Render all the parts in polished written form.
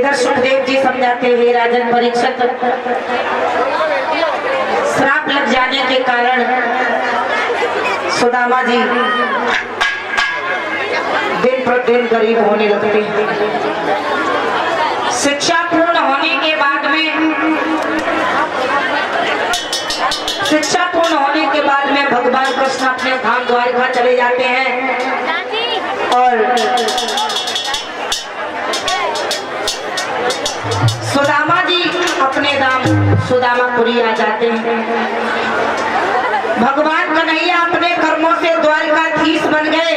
इधर सुखदेव जी समझाते हैं राजन परीक्षित, श्राप लग जाने के कारण सुदामा जी दिन प्रतिदिन गरीब होने लगते हैं। शिक्षा पूर्ण होने के बाद में भगवान कृष्ण अपने धाम द्वारिका चले जाते हैं और सुदामा जी अपने धाम सुदामापुरी आ जाते हैं। भगवान कन्हैया अपने कर्मों से द्वारिकाधीश बन गए,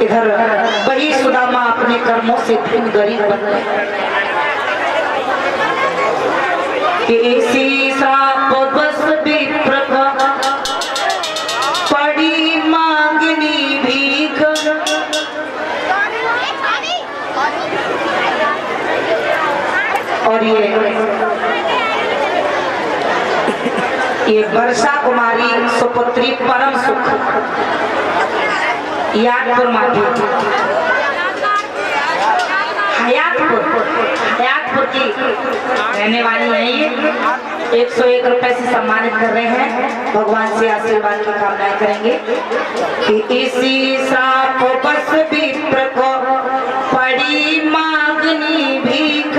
इधर वही सुदामा अपने कर्मों से दिन गरीब बन गए। इसी श्राप बस विप्र पड़ी मांगनी भीख, और ये वर्षा कुमारी सुपुत्री परम सुख यादपुर माटी हयातपुर की रहने वाली है। ये 101 रुपए से सम्मानित कर रहे हैं। भगवान से आशीर्वाद की कामनाएं करेंगे कि इसी श्राप बस विप्र को पड़ी मांगनी भीख,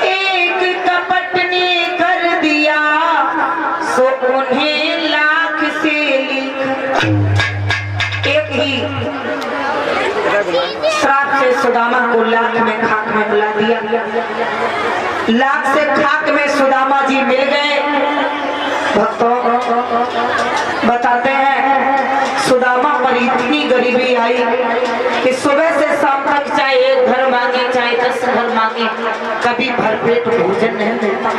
एक कपट ने कर दिया सो उन्हें लाख से लिख। एक ही श्राप से सुदामा को लाख में खाक में मिला दिया। लाख से खाक में सुदामा जी मिल गए। भक्तों बताते हैं सुदामा पर इतनी गरीबी आई कि सुबह से शाम तक चाहे एक घर मांगे चाहे 10 घर मांगे, कभी भरपेट भोजन नहीं मिलता।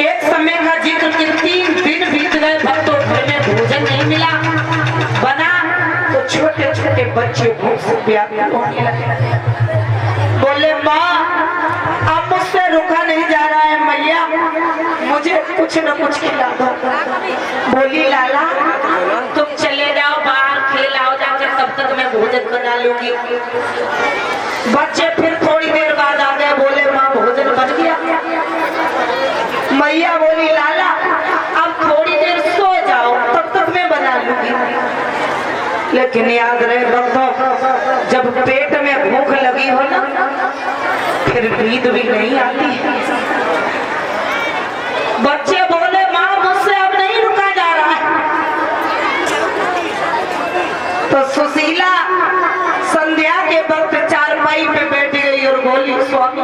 एक समय का जिक्र 3 दिन बीत गए, भक्तों घर में भोजन नहीं मिला। बना तो छोटे छोटे बच्चे भूख से प्यासे होने लगे। बोले माँ अब मुझसे रुका नहीं जा रहा है, मैया मुझे कुछ न कुछ खिला दो। बोली लाला तुम चले जाओ बाहर खेल आओ जाकर, तब तक मैं भोजन बना लूंगी। बच्चे फिर थोड़ी देर बाद आ गए, बोले माँ भोजन बन गया। मैया बोली लाला अब थोड़ी देर सो जाओ, तब तक मैं बना लूंगी। लेकिन याद रहे भक्तों, जब पेट में भूख लगी हो ना फिर नींद भी नहीं आती। बच्चे बोले माँ मुझसे अब नहीं रुका जा रहा है। तो सुशीला संध्या के वक्त चारपाई पे बैठ गई और बोली स्वामी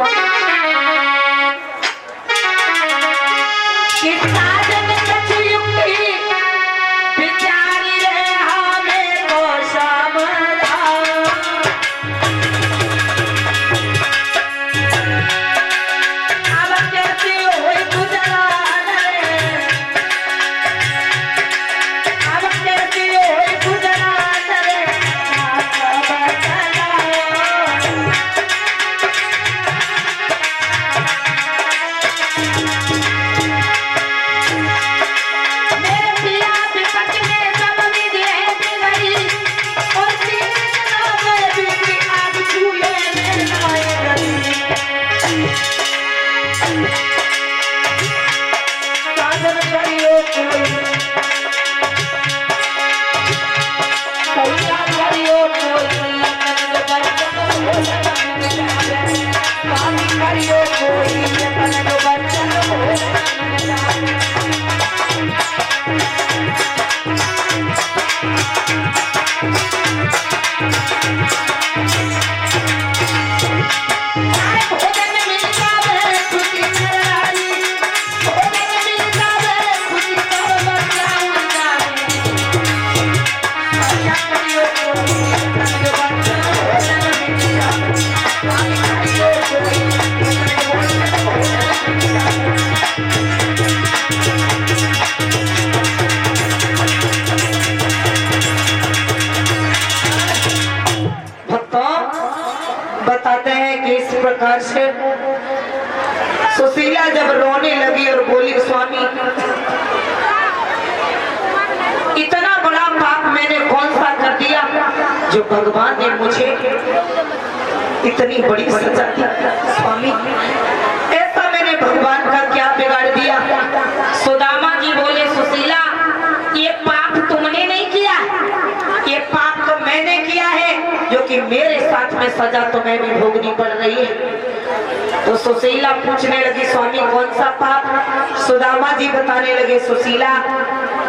बताते हैं कि इस प्रकार से सुशीला जब रोने लगी और बोली स्वामी इतना बड़ा पाप मैंने कौन सा कर दिया जो भगवान ने मुझे इतनी बड़ी सजा दी। स्वामी ऐसा मैंने भगवान का क्या बिगाड़ दिया? सुदामा जी बोले सुशीला ये पाप तुमने नहीं किया, ये पाप तो मैंने किया है, जो कि मेरे साथ में सजा तुम्हें भी भोगनी पड़ रही है। तो सुशीला पूछने लगी स्वामी कौन सा पाप? सुदामा जी बताने लगे सुशीला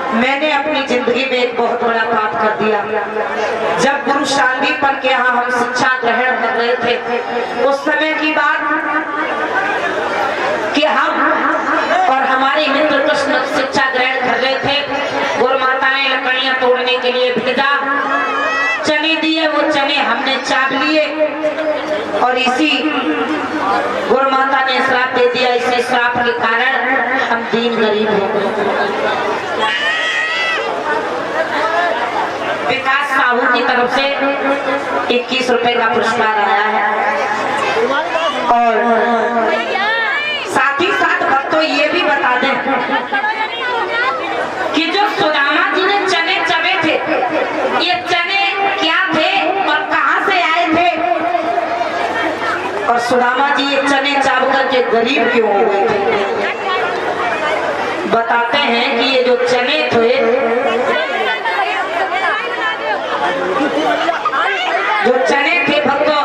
मैंने अपनी जिंदगी में एक बहुत बड़ा पाप कर दिया। जब गुरु शांतिपन के यहाँ हम शिक्षा ग्रहण कर रहे थे उस समय की बात कि हम और हमारे मित्र कृष्ण शिक्षा ग्रहण कर रहे थे। गुरु माता ने लकड़ियां तोड़ने के लिए भेजा, चने दिए, वो चने हमने चाट लिए और इसी गुरु माता ने श्राप दे दिया। इसी श्राप के कारण हम दीन गरीब हो गए। विकास साहू की तरफ से 21 रुपए का पुरस्कार आया है और साथ ही साथ भक्तों ये भी बता दें कि जो सुदामा जी ने चने चबे थे ये चने क्या थे और कहां से आए थे, और सुदामा जी ये चने चाब करके गरीब क्यों हो गए थे? बताते हैं कि ये जो चने थे, जो चने थे भक्तों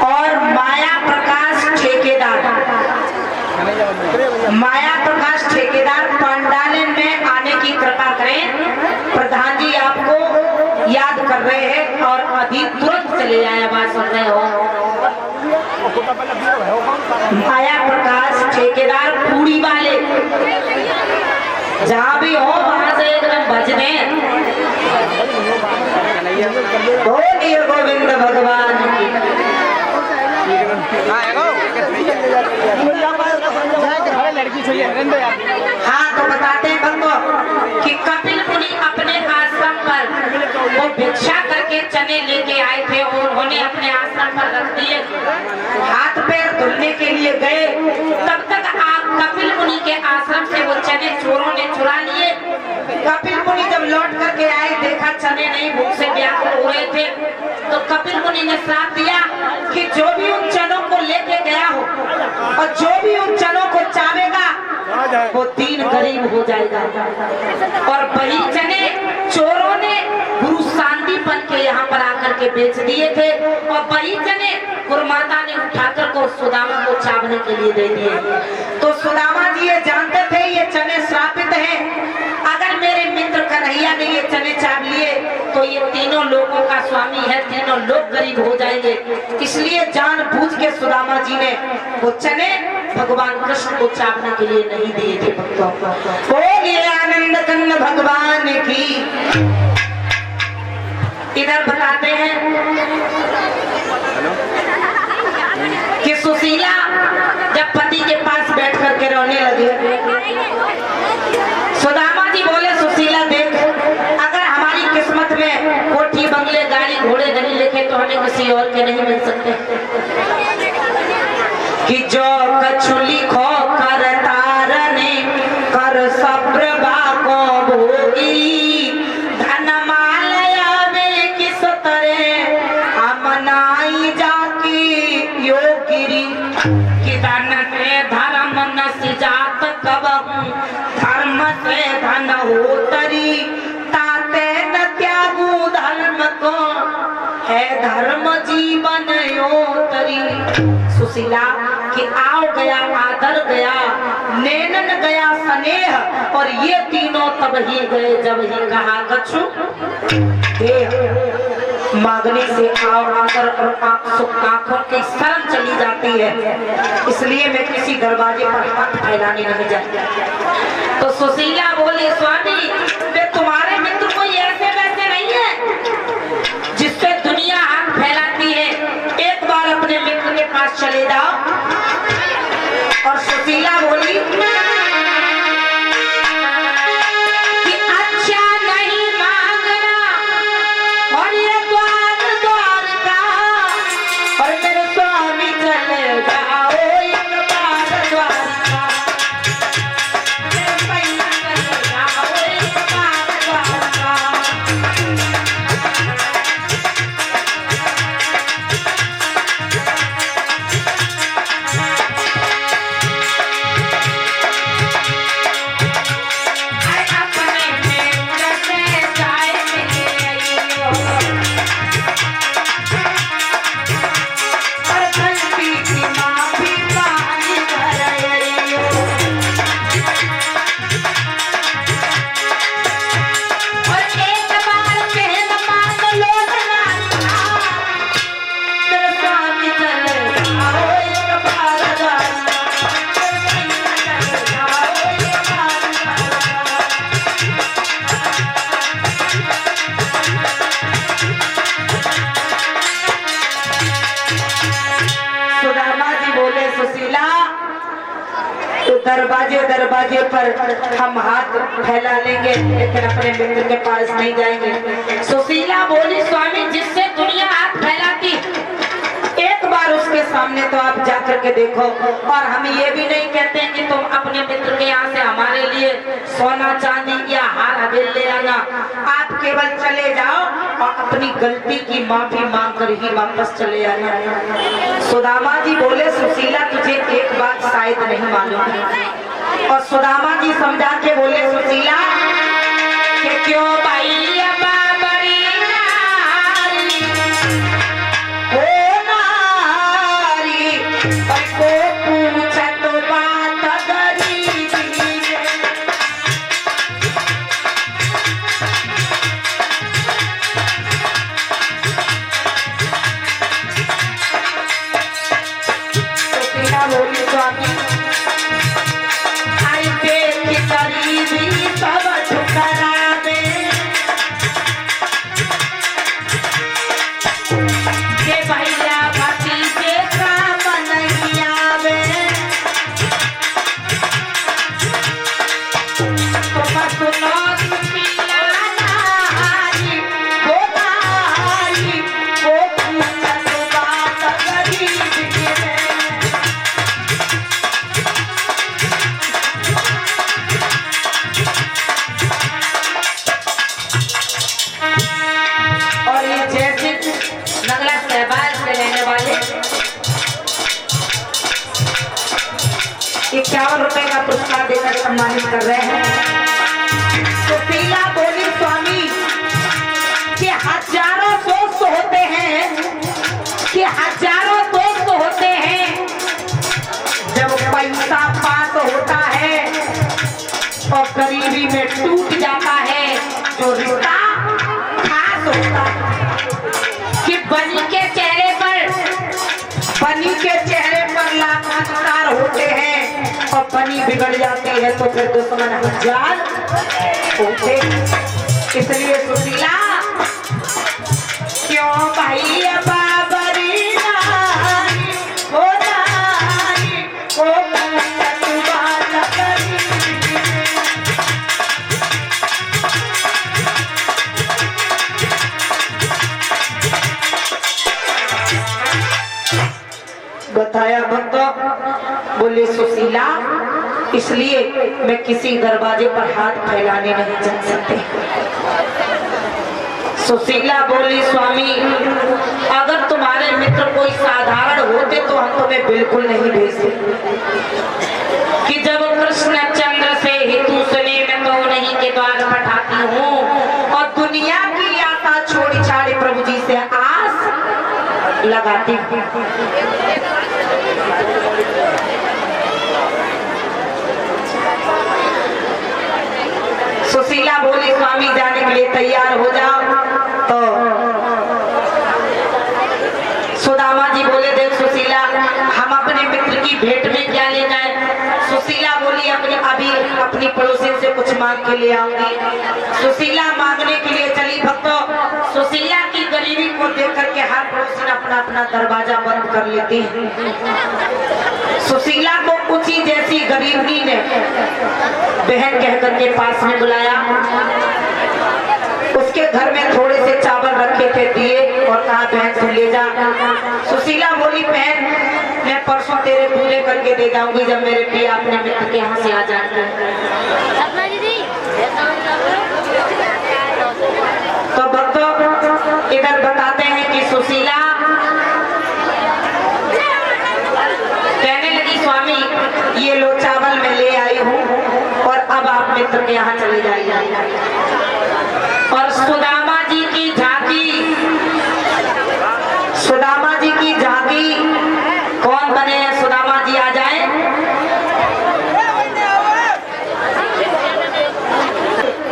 और माया प्रकाश ठेकेदार पंडाल में आने की कृपा करें। प्रधान जी आपको याद कर रहे हैं और अभी तुरंत चले आए। आवाज सुन रहे हो? माया प्रकाश ठेकेदार पूरी वाले जहाँ भी हो वहां से एकदम बजने। बोलिए गोविंद भगवान की। हाँ तो बताते हैं बंदो कि कपिल मुनि अपने आश्रम पर वो भिक्षा करके चने लेके आए थे और उन्होंने अपने आश्रम पर रख दिए। हाथ पैर धुलने के लिए गए, तब तक आप कपिल मुनि के आश्रम से वो चने चोरों ने चुरा लिए। कपिल मुनि जब लौट करके आए देखा चने नहीं, भूख से व्याकुल हो रहे थे। तो कपिल मुनि ने श्राप दिया कि जो भी उन चनों को लेके गया हो और जो भी उन चनों को चावेगा वो दीन गरीब हो जाएगा। और वही चने चोरों ने गुरु शांतिपन के यहाँ पर आकर के बेच दिए थे और वही चने गुरु माता ने उठाकर को सुदामा को चावने के लिए दे दिए। तो सुदामा जी ये जानते थे ये चने श्रापित हैं, अगर मेरे मित्र कन्हैया ने ये चने चाव लिए तो ये तीनों लोगों का स्वामी है, तीनों लोग गरीब हो जाएंगे। इसलिए जानबूझ के सुदामा जी ने वो चने भगवान कृष्ण को चावने के लिए नहीं दिए थे। भक्तों बोलिए आनंद कंद भगवान की। इधर बताते हैं कि सुशीला जब पति के पास बैठ करके रोने लगी, सुदामा जी बोले सुशीला देख, अगर हमारी किस्मत में कोठी बंगले गाड़ी घोड़े नहीं लिखे तो हमें किसी और के नहीं मिल सकते। कि जो कछु लिखो कर तारने कर सप्रभा को भोगी, धन मालया में किस तरह हमनाई जाकी योगिरी। कि धन से धर्म न सिजात कबहू, धर्म से धन हो तरी, ताते न त्यागू धर्म को, है धर्म जीवन यो तरी। सुशीला कि आओ गया आदर गया, नैनन गया स्नेह, और ये तीनों तब ही गए जब ही कहा कछु मांगने से आओ आदर और आंखों की शर्म चली जाती है। इसलिए मैं किसी दरवाजे पर हाथ फैलाने नहीं जाती। तो सुशीला बोली स्वामी मैं तुम्हारे मित्र कोई ऐसे वैसे नहीं है जिससे दुनिया हाथ फैलाती है, एक बार अपने मित्र के पास चले जाओ। और सुशीला बोली सुशीला, तो दरवाजे दरवाजे पर हम हाथ फैला लेंगे लेकिन अपने मित्र के पास नहीं जाएंगे। सुशीला बोली स्वामी जिससे दुनिया हाथ फैलाती, एक बार उसके सामने तो आप जाकर के देखो। और हम ये भी नहीं कहते कि तुम अपने मित्र के यहाँ से हमारे लिए सोना चांदी या हार हवेली ले आना, आप केवल चले जाओ और अपनी गलती की माफी मांग कर ही वापस चले आना। सुदामा जी बोले सुशीला तुझे एक बात शायद नहीं मालूम है। और सुदामा जी समझा के बोले सुशीला कि क्यों भाई ₹51 का पुरस्कार देकर सम्मानित कर रहे हैं। सुशीला बोली स्वामी कि हजारों दोस्त होते हैं, कि हजारों दोस्त होते हैं, जब पैसा पास होता है और गरीबी में टूट जाता है जो रिश्ता खास होता है। कि बनी के चेहरे पर लाखों सितार होते हैं और बनी बिगड़ जाती है तो फिर दुश्मन हजार होते। इसलिए सुशीला क्यों भाई बाबरी नारी हो नारी हो बताया भक्तों। बोले सुशीला इसलिए मैं किसी दरवाजे पर हाथ फैलाने नहीं जा सकते। सुशीला बोली स्वामी अगर तुम्हारे मित्र कोई साधारण होते तो हम तुम्हें बिल्कुल नहीं भेजते। कि जब कृष्ण चंद्र से हितू सुने मैं तो नहीं के द्वार पठाती हूँ और दुनिया की आशा छोड़ी छाड़ी प्रभु जी से आस लगाती हूँ। सुशीला बोली स्वामी जाने के लिए तैयार हो जाओ। तो सुदामा जी बोले देख सुशीला हम अपने मित्र की भेंट में क्या ले जाए। सुशीला बोली अपनी पड़ोसी से कुछ मांग के ले आऊंगी। सुशीला मांगने के लिए चली। भक्तों सुशीला की गरीबी को देख करके हर पड़ोसी अपना अपना दरवाजा बंद कर लेती है। सुशीला को ऊंची जैसी गरीबी ने बहन कहकर के पास में बुलाया। उसके घर में थोड़े से चावल रखे थे दिए और कहा बहन तू ले जा। सुशीला बोली बहन मैं परसों तेरे पूरे करके दे जाऊंगी जब मेरे पिया अपने मित्र के यहाँ से आ जाएंगे। तो भक्तों इधर बताते हैं कि सुशीला कहने लगी स्वामी ये लो चावल मैं ले आई हूँ और अब आप मित्र के यहाँ चले जाइए। और सुदामा जी की झांकी, सुदामा जी की झांकी कौन बने हैं? सुदामा जी आ जाए।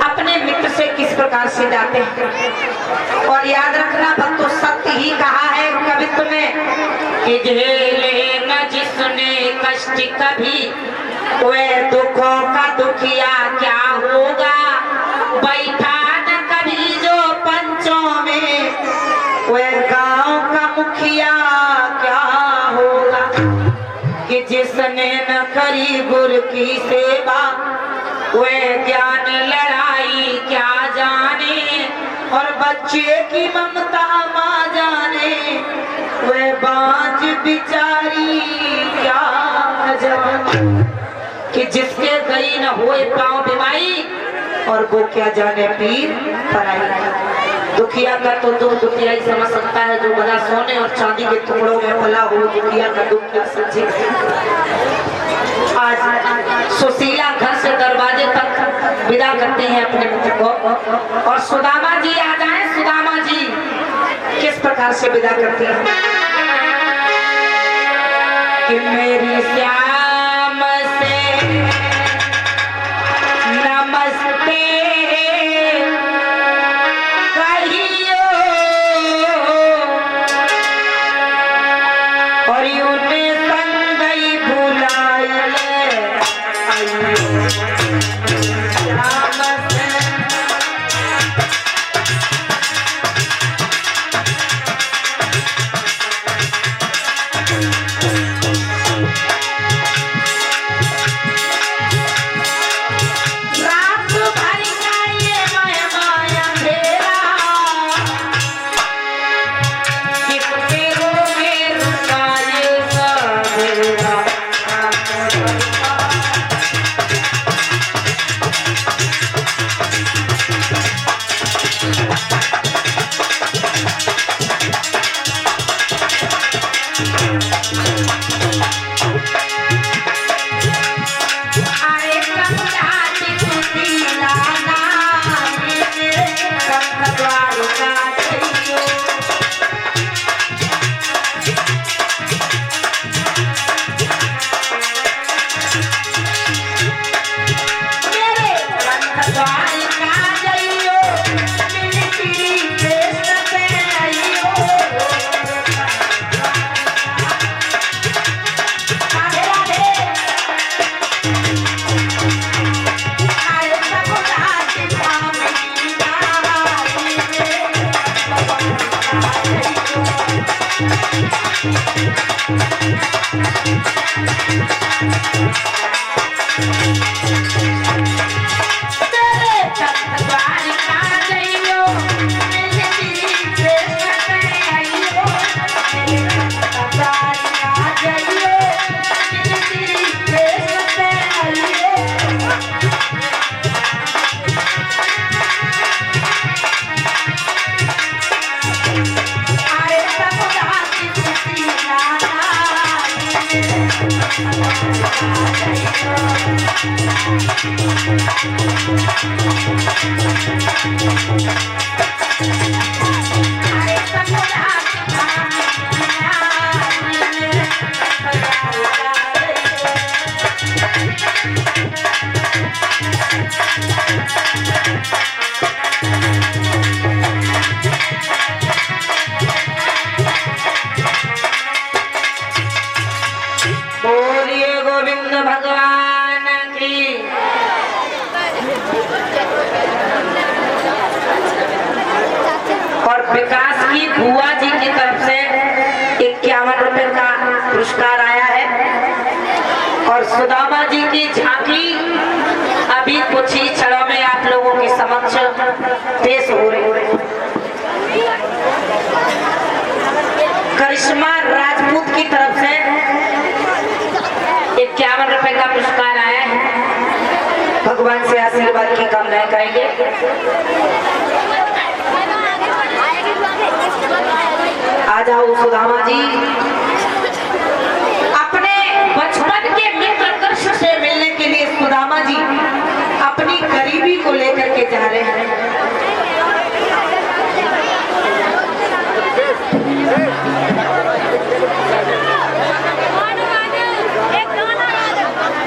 अपने मित्र से किस प्रकार से जाते हैं। और याद रखना भक्तों सत्य ही कहा है कवित्व में कि झेले न जिसने कष्ट कभी वह दुखों का दुखिया क्या होगा। बैठा न कभी जो पंचों में वह गांव का मुखिया क्या होगा। कि जिसने न करी गुरु की सेवा वे ज्ञान लड़ाई क्या जाने, और बच्चे की ममता माँ जाने वे बाँझ बिचारी क्या जाने। कि जिसके गई न होए पाँव बीमारी और वो क्या जाने पीर पराई। दुखिया का तो दुख दुखिया ही समझ सकता है, जो बड़ा सोने और चांदी के टुकड़ों में पला हो दुखिया का दुख क्या समझे। आज सुशीला घर से दरवाजे तक विदा करते हैं अपने मित्र को, और सुदामा जी आ जाएं। सुदामा जी किस प्रकार से विदा करती हैं कि मेरी श्याम से नमस्ते कहियो, और उन्हें संगई भुलाए श्याम से। भगवान की। और विकास की बुआ जी की तरफ से 51 रुपए का पुरस्कार आया है। और सुदामा जी की झांकी अभी कुछ ही क्षणों में आप लोगों के समक्ष पेश हो रही है। करिश्मा राजपूत की तरफ से 51 रुपए का पुरस्कार आया है। भगवान से आशीर्वाद की कामनाएं करेंगे। आ जाओ सुदामा जी, अपने बचपन के मित्र कृष्ण से मिलने के लिए सुदामा जी अपनी गरीबी को लेकर के जा रहे हैं।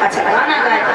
अच्छा गाना गाए।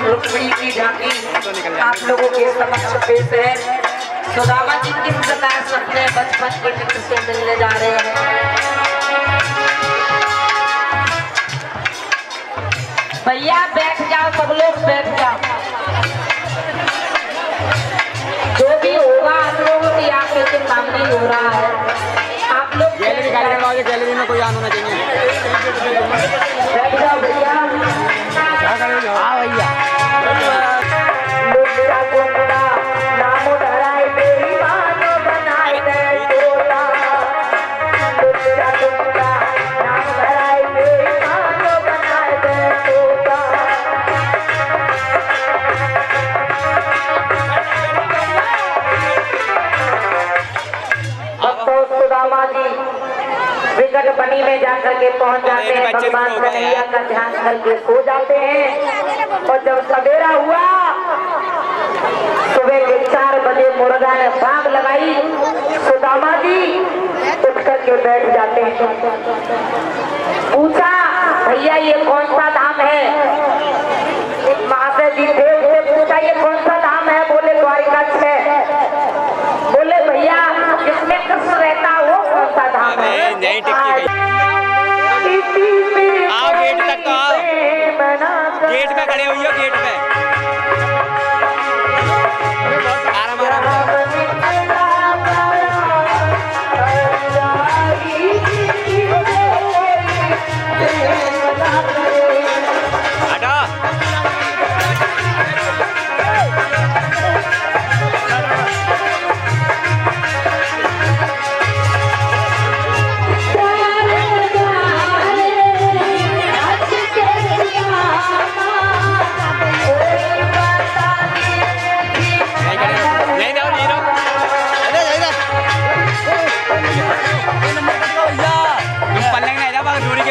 रुक्मिणी की झांकी आप लोगों के समक्ष पेश है। सुदामा जी किस प्रकार से अपने बचपन के मित्र से मिलने जा रहे हैं। भैया बैठ जाओ सब लोग। बैठ जाओ। जो भी होगा आप लोगों की आंखें के सामने ही हो रहा है। आप लोग गैलरी में कोई आना चाहिए। बैठ जाओ भैया। हाँ भैया। विकट बनी में जाकर के पहुंच जाते हैं, भगवान कन्हैया का ध्यान करके सो जाते हैं। और जब सवेरा हुआ, सुबह के 4 बजे मुर्गा ने बाग लगाई, सुदामा जी उठ करके बैठ जाते हैं। पूछा, भैया ये कौन सा धाम है? एक महाशय जी थे, उससे पूछा ये कौन सा धाम है? बोले द्वारिका है। बोले भैया जिसमें कृष्ण रहता वो कौन सा धाम है? नहीं टिकती आओ गेट तक तो आओ, गेट पे खड़े हुई हो, गेट पे आराम आराम हटा।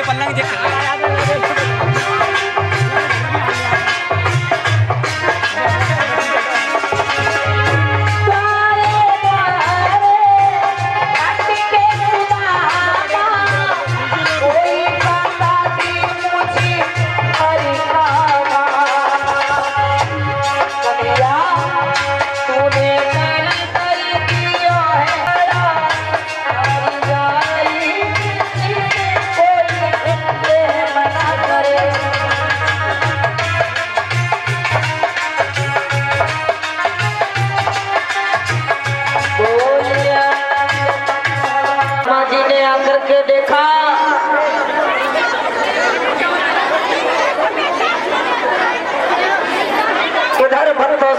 पलंग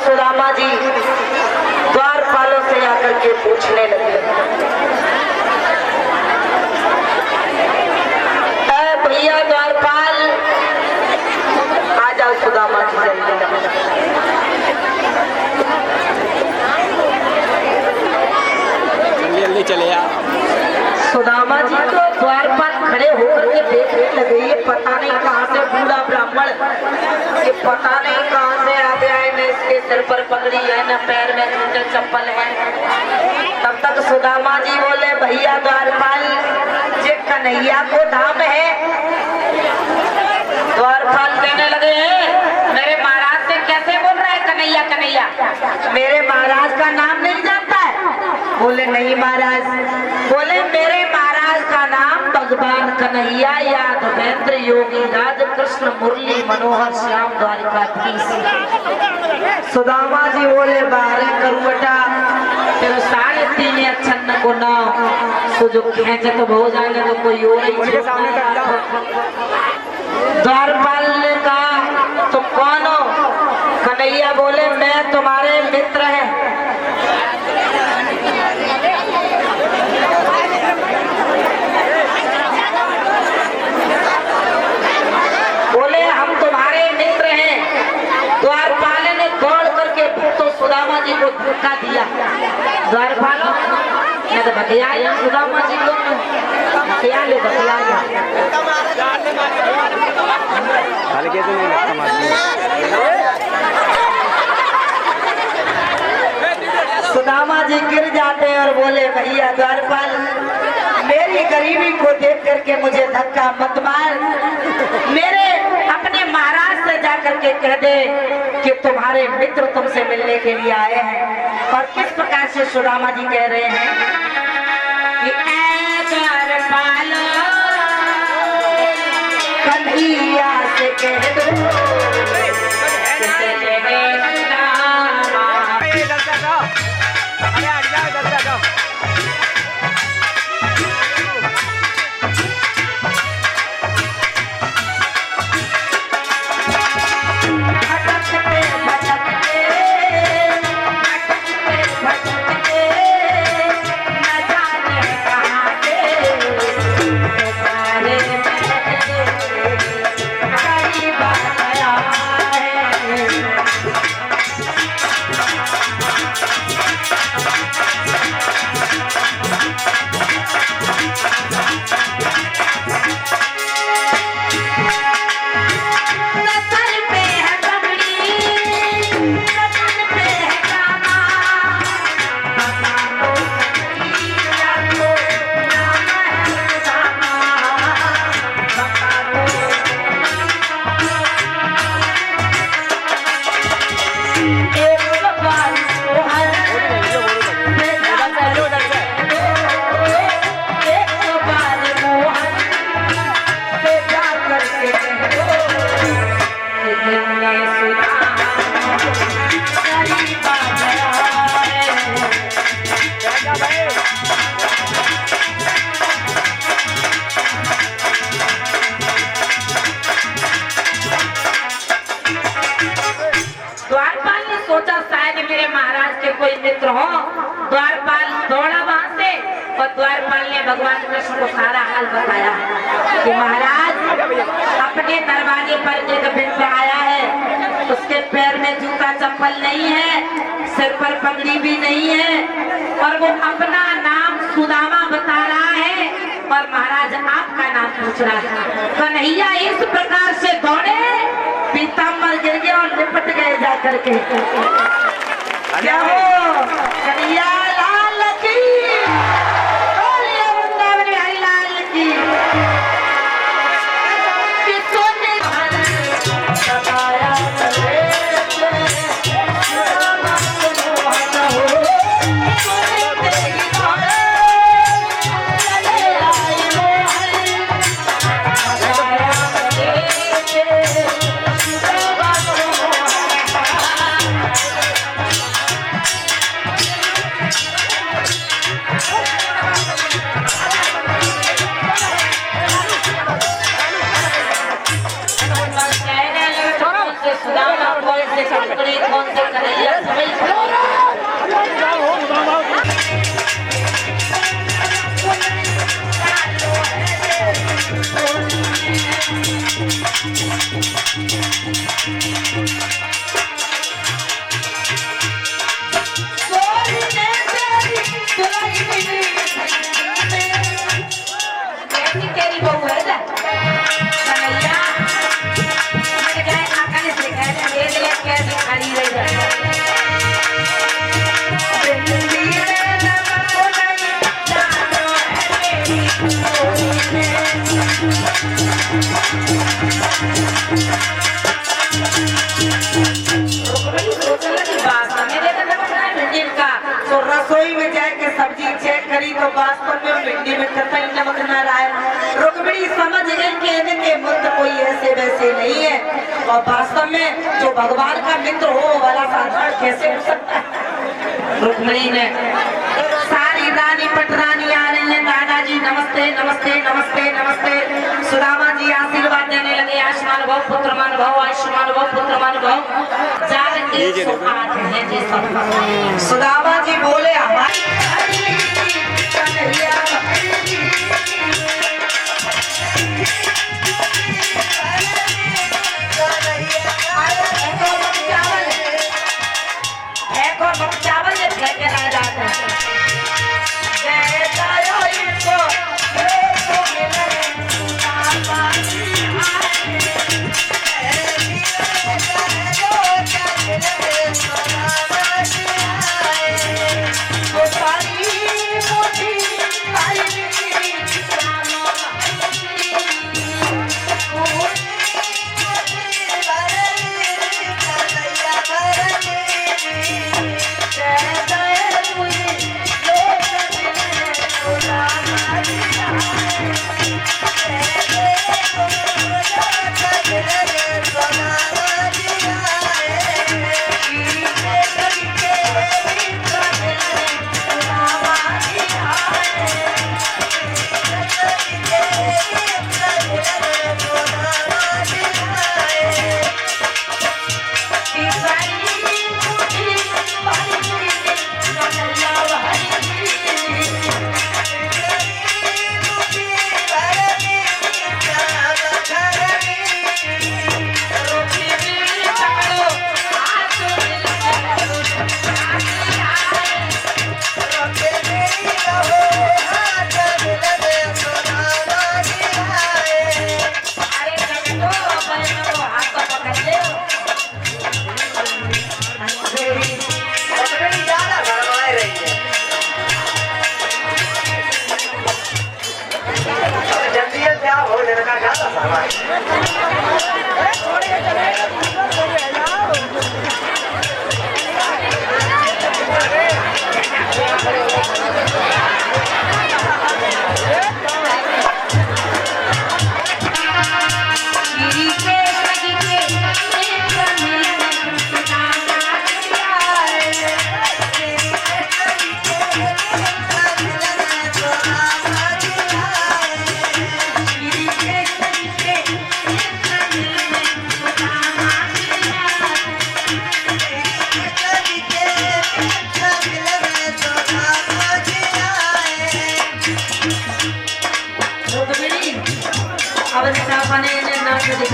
सुदामा जी द्वारपालों से आकर के पूछने लगे, भैया द्वारपाल आ जाओ। सुदामा जी जल्दी चले यार। सुदामा जी तो द्वारपाल खड़े होकर के देखने लगे, ये पता नहीं कहाँ से बूढ़ा ब्राह्मण, ये पता नहीं कहाँ से आ गया है, न इसके सिर पर पगड़ी है न पैर में जूते चप्पल है। तब तक सुदामा जी बोले, भैया द्वारपाल ये कन्हैया को धाम है। द्वारपाल कहने लगे, मेरे महाराज से कैसे बोल रहा है कन्हैया कन्हैया? मेरे महाराज का नाम नहीं जानता है? बोले नहीं महाराज। बोले मेरे महाराज का नाम भगवान कन्हैया यादवेंद्र योगी राज कृष्ण मुरली मनोहर श्याम द्वारिकाधीश। सुदामा जी बोले, बारे करुवटा तेरे 3.5 अच्छन को ना तो जो खेचे तो हो जाएगा तो कोई और नहीं। द्वारपाल ने कहा, तो कौन हो? कन्हैया बोले, मैं तुम्हारे मित्र हैं। बोले हम तुम्हारे मित्र हैं। द्वारपाल ने दौड़ करके तो सुदामा जी को धक्का दिया। द्वारपालों मैं तो बतिया सुदामा जी को बतिया ले सुदामा जी गिर जाते और बोले, भैया द्वारपाल मेरी गरीबी को देख करके मुझे धक्का मत मार। मेरे अपने महाराज से जाकर के कह दे कि तुम्हारे मित्र तुमसे मिलने के लिए आए हैं। और किस प्रकार से सुदामा जी कह रहे हैं कि द्वारपाल कन्हैया से कह दो द्वारपाल ने सोचा शायद मेरे महाराज के कोई मित्र हो। द्वारपाल दौड़ा वहां से और द्वारपाल ने भगवान कृष्ण को सारा हाल बताया कि महाराज अपने दरवाजे पर एक मित्र आया है, उसके पैर में जूता चप्पल नहीं है, सिर पर पगड़ी भी नहीं है और वो अपना नाम सुदामा बता रहा है और महाराज आपका नाम पूछ रहा है। कन्हैया इस प्रकार से दौड़े, पीताम्बर गिर गया और लिपट गए जाकर के। क्या हो कन्हैया लाल की, बोलिए वृंदावन बिहारी लाल की। कि सोने बताया सुदामा कौन से कपड़े कौन से कन्हैया तेरी बहू है ना कन्हैया खाली रह तो रसोई में जाके सब्जी चेक करी तो वास्तव में भिंडी में कतई नमक न रहा। रुक्मिणी समझ गई कि इनके मित्र कोई ऐसे वैसे नहीं है और वास्तव में जो भगवान का मित्र हो वाला साधारण कैसे हो सकता है। रुक्मिणी ने सारी रानी पटरानी आ रही है, दादाजी नमस्ते नमस्ते नमस्ते नमस्ते। सुदामा जी आशीर्वाद देने लगे, आयुष्मान भव पुत्रमान भव, आयुष्मान भव पुत्रमान भव। सुदामा जी बोले हमारी चावल फेंके ना जाते हैं।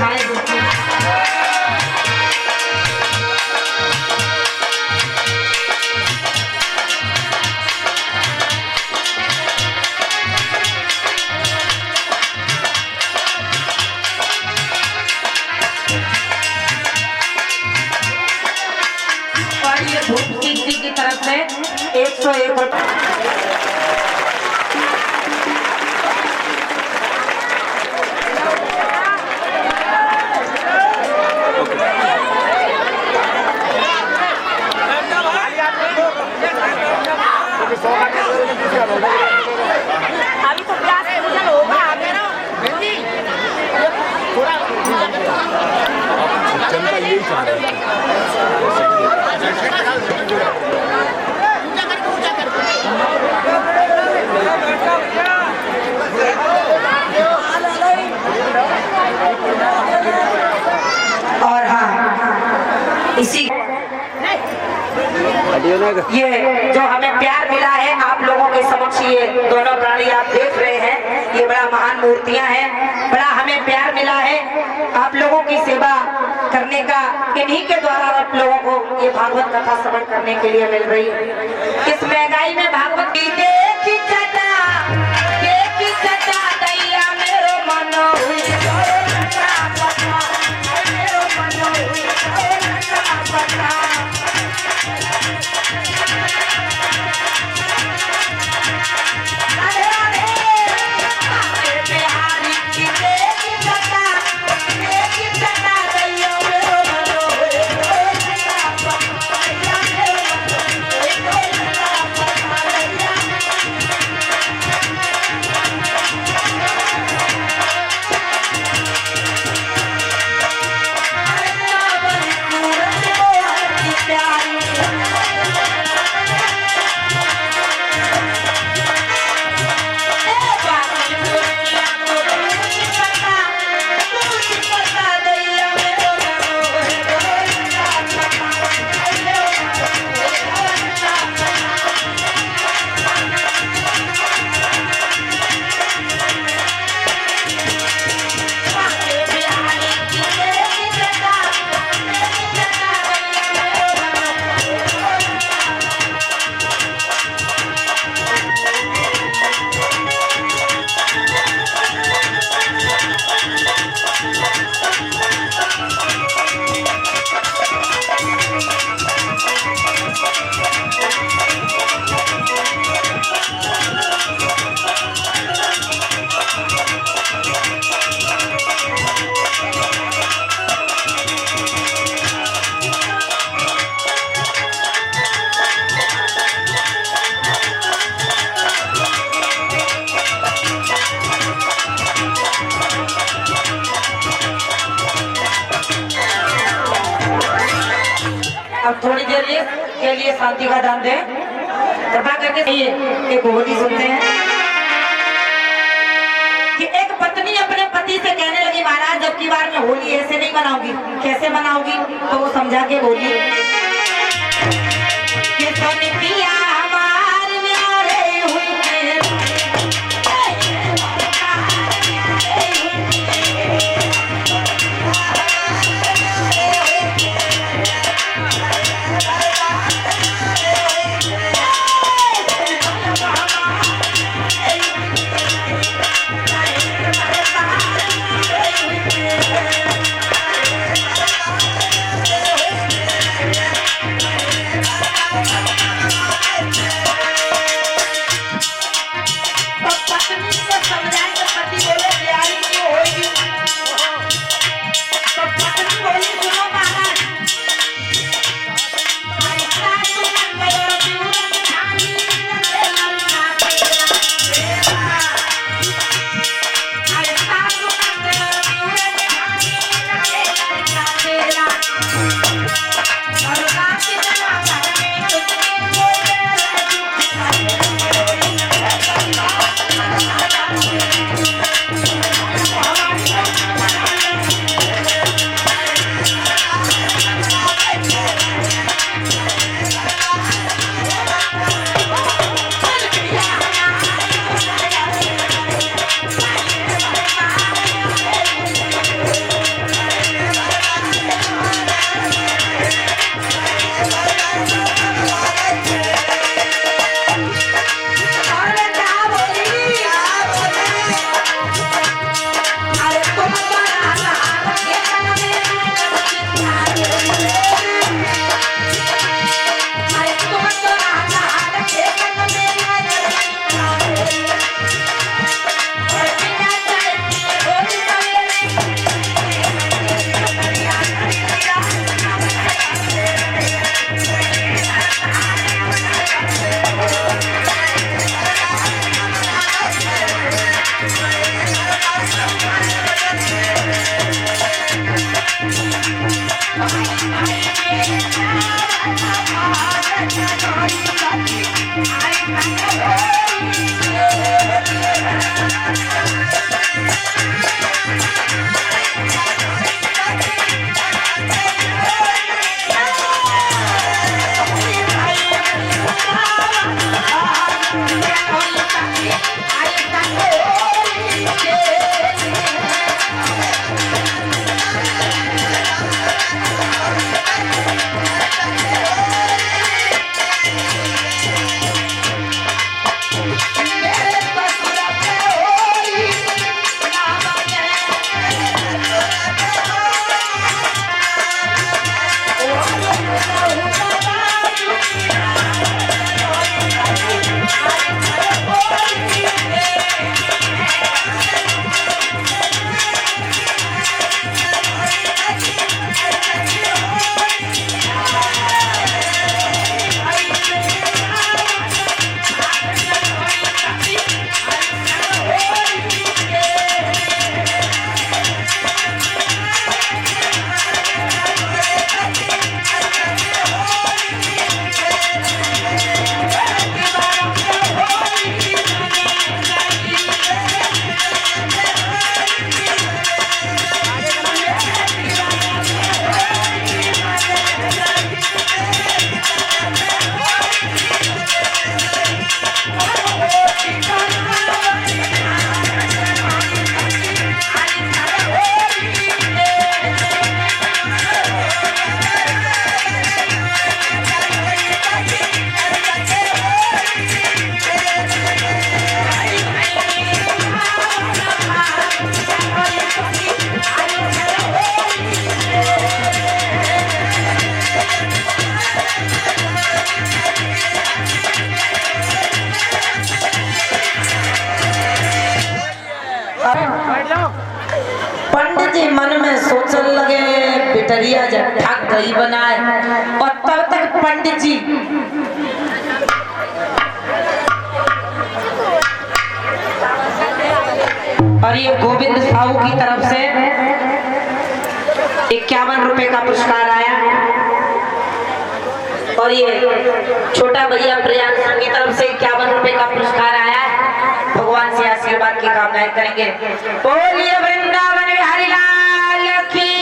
छाए और ये भूप सिद्धि की तरफ से 101 रुपए। अभी तो 50 पूजन होगा आगे ना जनता यही चाह रही है। और हाँ इसी ये जो हमें प्यार मिला है आप लोगों के समक्ष, ये दोनों प्राणी आप देख रहे हैं, ये बड़ा महान मूर्तियां हैं, बड़ा हमें प्यार मिला है आप लोगों की सेवा करने का। इन्हीं के द्वारा आप लोगों को ये भागवत कथा श्रवण करने के लिए मिल रही है। इस महंगाई में भागवत की देखी चटा दैया मेरो मन हुई मेरो मन हुई अब थोड़ी देर के लिए शांति का दान दें। कृपा करके एक होली सुनते हैं कि एक पत्नी अपने पति से कहने लगी, महाराज जब की बार मैं होली ऐसे नहीं मनाऊंगी। कैसे मनाऊंगी? तो वो समझा के बोली कि सोनिया हमारे न्यारे हुई दही बनाए और तब तक पंडित जी और ये गोविंद साहू की तरफ से 51 रुपए का पुरस्कार आया और ये छोटा भैया प्रियांश की तरफ से 51 रुपए का पुरस्कार आया है। भगवान से आशीर्वाद की कामनाएं करेंगे। बोलिए वृंदावन बिहारी लाल की।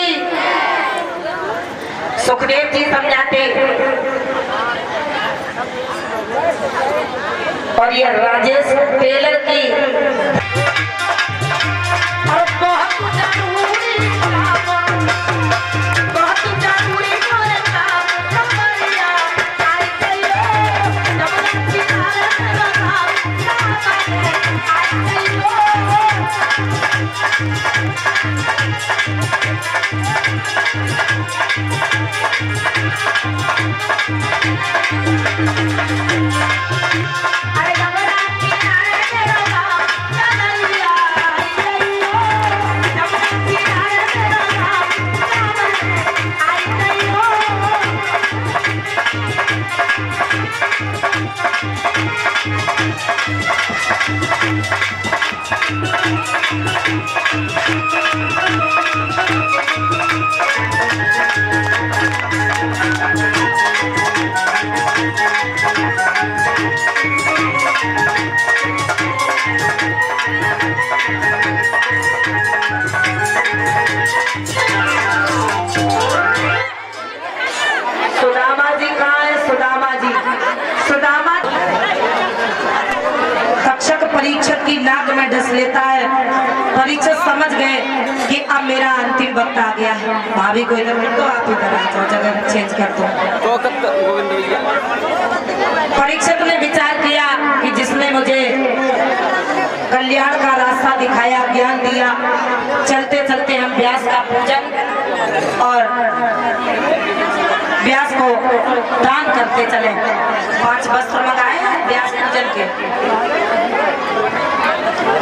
सुखदेव जी समझाते और ये राजेश टेलर की परीक्षक की नाक में डस लेता है। परीक्षक समझ गए कि अब मेरा अंतिम वक्त आ गया है। भाभी को इधर कर दो, आप इधर आ जाओ, जगह चेंज कर दो। परीक्षक ने विचार किया कि जिसने मुझे कल्याण का रास्ता दिखाया, ज्ञान दिया, चलते चलते हम व्यास का पूजन और व्यास को दान करते चले। 5 वस्त्र मंगाए हैं व्यास पूजन के,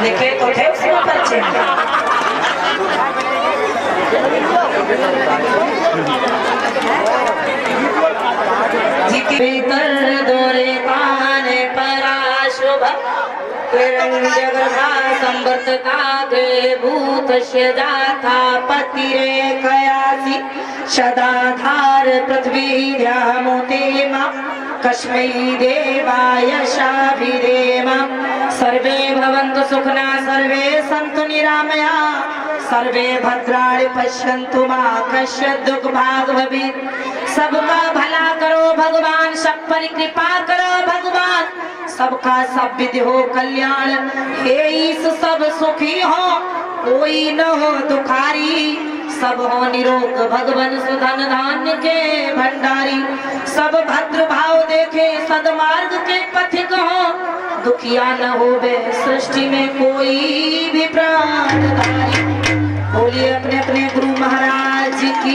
लिखे तो थे उसमें बच्चे। जी के भीतर दोरे काने परा शुभ जगधा संवर्तता के भूत जाथा पति रे कयासी सदाधार पृथ्वी ध्यामोते मां कस्मै देवाय शाभिदेम। सर्वे भवन्तु सुखना सर्वे सन्तु निरामया सर्वे भद्राणि पश्यन्तु मा कश्चित् दुःखभाग् भवेत्। सबका भला करो भगवान, सब पर कृपा करो भगवान, सबका सब विधि हो कल्याण। हे ईश सब सुखी हो, कोई न हो दुखारी, सब हो निरोग भगवान सुधन धान्य के भंडारी। सब भद्र भाव देखे सदमार्ग के पथिक हो, दुखिया न होवे सृष्टि में कोई भी प्राणधारी। बोलिए अपने अपने गुरु महाराज की।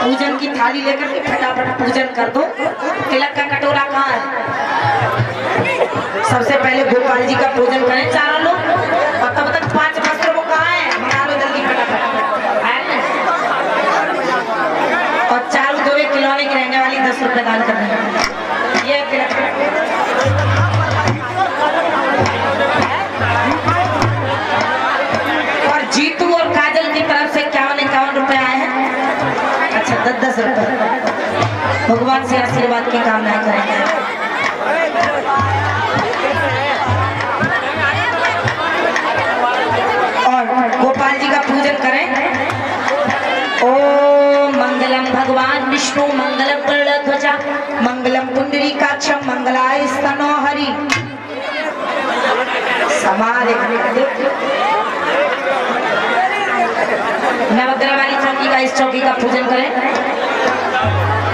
पूजन की थाली लेकर के फटाफट पूजन कर दो। तिलक का कटोरा कहाँ है? सबसे पहले गोपाल जी का पूजन करें चारों लोग, और तब तक 5 वस्त्र वो कहाँ है? मंगा लो जल्दी फटाफट। और चारों दो खिलौने की रहने वाली 10 रुपए दान कर दें। ये तिलक और जीतू और काजल की तरफ से 51 रुपए आए हैं। अच्छा 10 रुपए। भगवान से आशीर्वाद की कामनाएं करेंगे। और गोपाल जी का पूजन करें। ओम मंगलम भगवान विष्णु मंगलम गरुड़ध्वजा मंगलम पुंडरीकाक्षम मंगलाय स्तनो हरि। समाधि नवग्रह वाली चौकी का, इस चौकी का पूजन करें।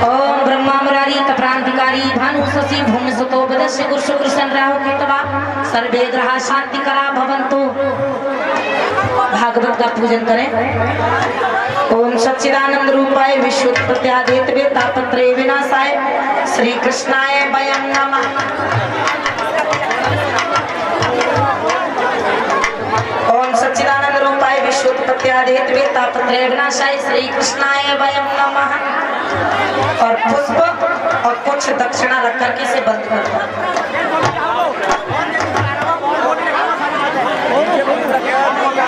ओम ब्रह्मा मुरारी कप्रांतिकारी भानु शशि भूमि सुतो बदस्य गुरु शुक्र शन राहु केतवा सर्वे ग्रह शांति करा भवन्तु। भागवत का पूजन करें। ओम सच्चिदानंद रूपाय विश्व प्रत्यादित्य तापत्रय विनाशाय श्री कृष्णाय वयं नमः। ओम सच्चिदानंद रूपाय विश्व प्रत्यादेव तापत्रयविनाशाय श्री कृष्णाय वयं नमः। और पुष्प और कुछ दक्षिणा रख करके इसे बंद कर दो।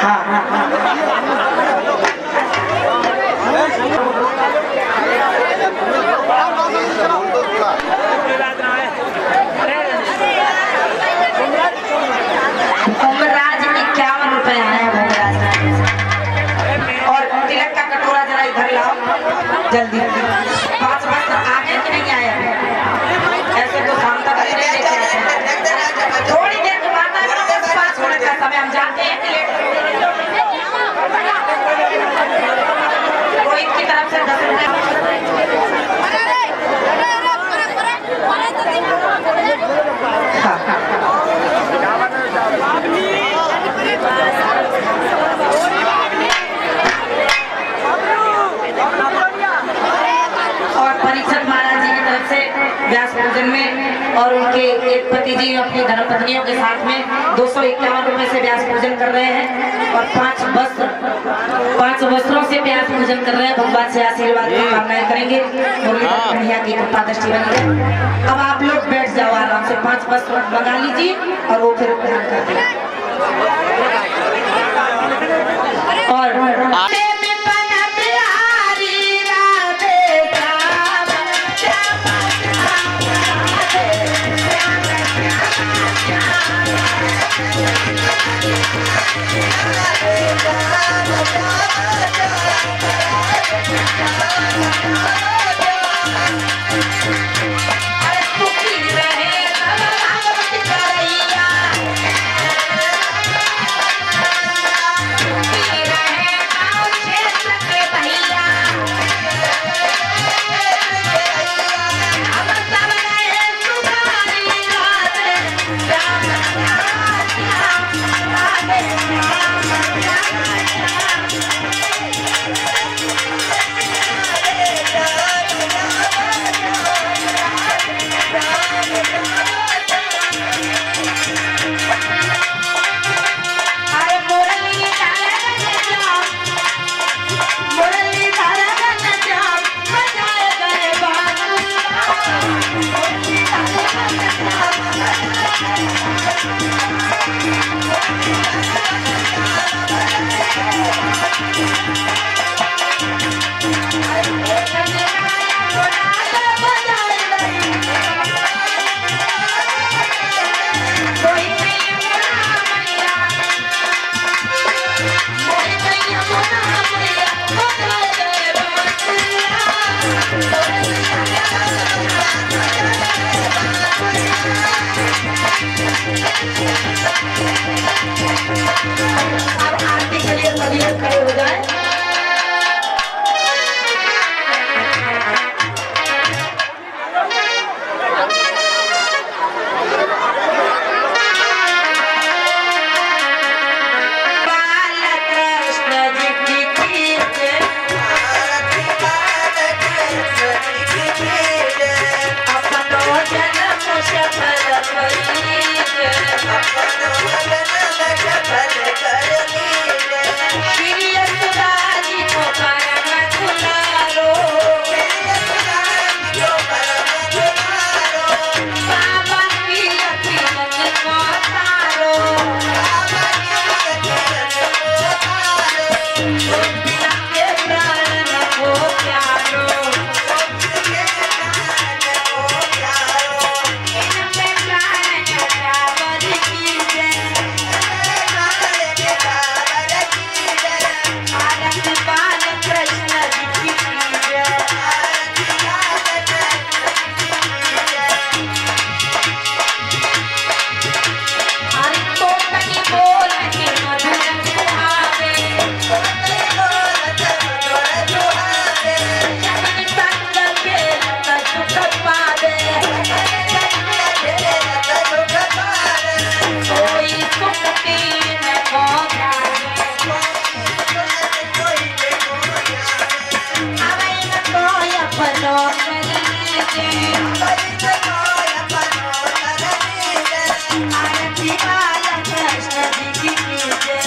हाँ हाँ उमराज 51 रुपए है उमराज। और तिलक का कटोरा जरा इधर लाओ जल्दी। 5 वस्त्र आगे कि नहीं आया ऐसे तो शाम तक थोड़ी देर के बाद 5 मिनट का समय हम जानते हैं कि रोहित की तरफ से 10 रुपए। और परीक्षक महाराज जी की तरफ से व्यास पूजन में और उनके एक पति जी अपनी धर्मपत्नियों के साथ में 251 रुपए से व्यास पूजन कर रहे हैं। और 5 वस्त्रों से व्यास पूजन कर रहे हैं। भगवान से आशीर्वाद की कामनाएं करेंगे। मुरलीधर कन्हैया की कृपा दृष्टि बनी है। अब आप लोग बैठ जाओ आराम से। 5 वस्त्र मंगा लीजिए और वो फिर ग्रहण कर दें। और आरती वाला कृष्ण जी की जय।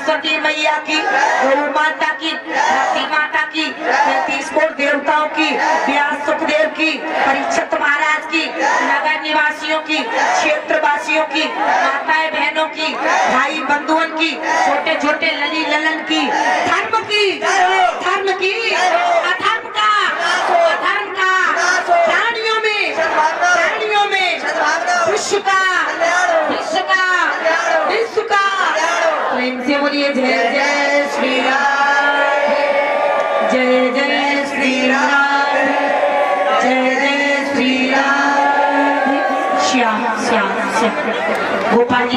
सरस्वती मैया की, गौ माता की, धरती माता की, 33 कोट देवताओं की, व्यास सुखदेव की, परीक्षित महाराज की, नगर निवासियों की, क्षेत्रवासियों की, माताएं बहनों की, भाई बंधुओं की, छोटे छोटे लली ललन की, धर्म की, अधर्म का, प्राणियों में विश्व का प्रेम से बोलिए जय जय श्री राम, जय जय श्री राम, जय जय श्री राम, श्याम श्याम श्याम गोपाल जी।